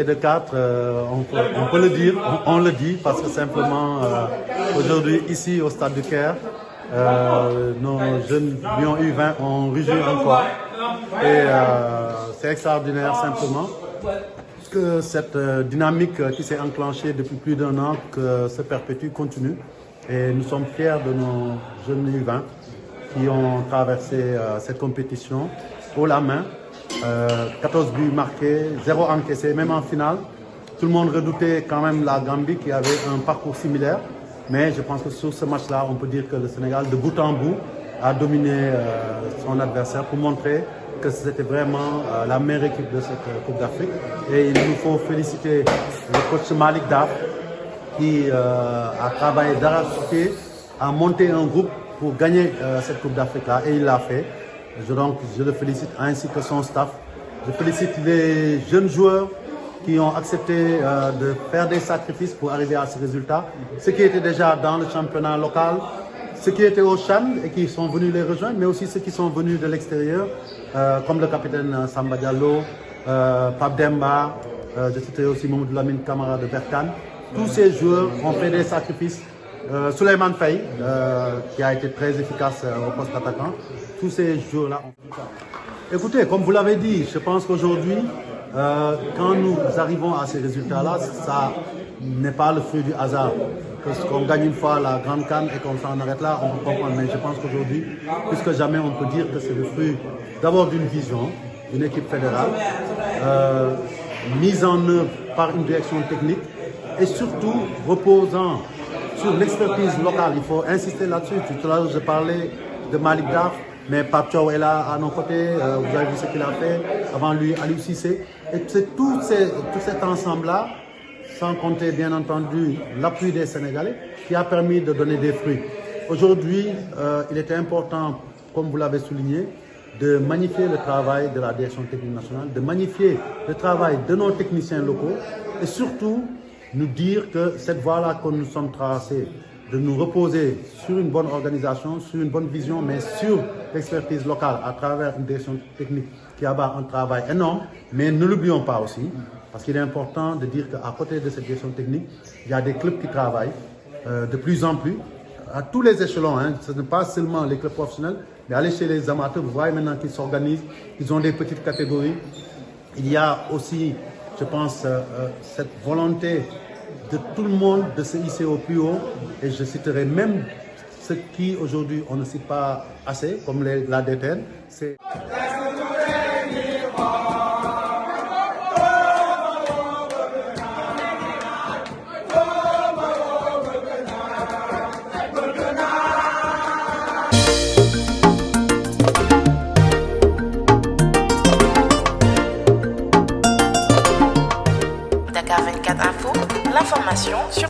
et de 4, on peut le dire, on le dit parce que simplement aujourd'hui ici au stade du Caire, nos jeunes Lions U20 ont rugit encore et c'est extraordinaire simplement que cette dynamique qui s'est enclenchée depuis plus d'1 an que se perpétue, continue et nous sommes fiers de nos jeunes U20 qui ont traversé cette compétition haut la main. 14 buts marqués, 0 encaissé, même en finale. Tout le monde redoutait quand même la Gambie qui avait un parcours similaire. Mais je pense que sur ce match-là, on peut dire que le Sénégal, de bout en bout, a dominé son adversaire pour montrer que c'était vraiment la meilleure équipe de cette Coupe d'Afrique. Et il nous faut féliciter le coach Malick Daf qui a travaillé d'arrache-pied à monter un groupe pour gagner cette Coupe d'Afrique-là. Et il l'a fait. Donc, je le félicite ainsi que son staff. Je félicite les jeunes joueurs qui ont accepté de faire des sacrifices pour arriver à ce résultat. Ceux qui étaient déjà dans le championnat local, ceux qui étaient au Chan et qui sont venus les rejoindre, mais aussi ceux qui sont venus de l'extérieur, comme le capitaine Samba Diallo, Pape Demba, je citais aussi Mamadou Lamine Camara de Berkane. Tous ces joueurs ont fait des sacrifices. Souleymane Faye, qui a été très efficace au poste d'attaquant. Tous ces joueurs-là ont fait ça. Écoutez, comme vous l'avez dit, je pense qu'aujourd'hui, quand nous arrivons à ces résultats-là, ça n'est pas le fruit du hasard. Qu'on gagne une fois la Grande Cannes et qu'on s'en arrête là, on peut comprendre. Mais je pense qu'aujourd'hui, plus que jamais, on peut dire que c'est le fruit d'abord d'une vision, d'une équipe fédérale, mise en œuvre par une direction technique et surtout reposant sur l'expertise locale. Il faut insister là-dessus. Tout à l'heure, je parlais de Malick Daf, mais Pape Thiaw est là à nos côtés. Vous avez vu ce qu'il a fait. Avant lui, Aliou Cissé. Et c'est tout cet ensemble-là, sans compter bien entendu l'appui des Sénégalais, qui a permis de donner des fruits. Aujourd'hui, il était important, comme vous l'avez souligné, de magnifier le travail de la direction technique nationale, de magnifier le travail de nos techniciens locaux et surtout nous dire que cette voie-là que nous sommes tracés, de nous reposer sur une bonne organisation, sur une bonne vision, mais sur l'expertise locale à travers une direction technique qui abat un travail énorme. Mais ne l'oublions pas aussi, parce qu'il est important de dire qu'à côté de cette direction technique, il y a des clubs qui travaillent de plus en plus, à tous les échelons. Ce n'est pas seulement les clubs professionnels, mais aller chez les amateurs, vous voyez maintenant qu'ils s'organisent, ils ont des petites catégories. Il y a aussi, je pense, cette volonté de tout le monde de se hisser au plus haut, et je citerai même ceux qui aujourd'hui on ne cite pas assez, comme la DTN. C'est Dakar 24 Info, l'information sur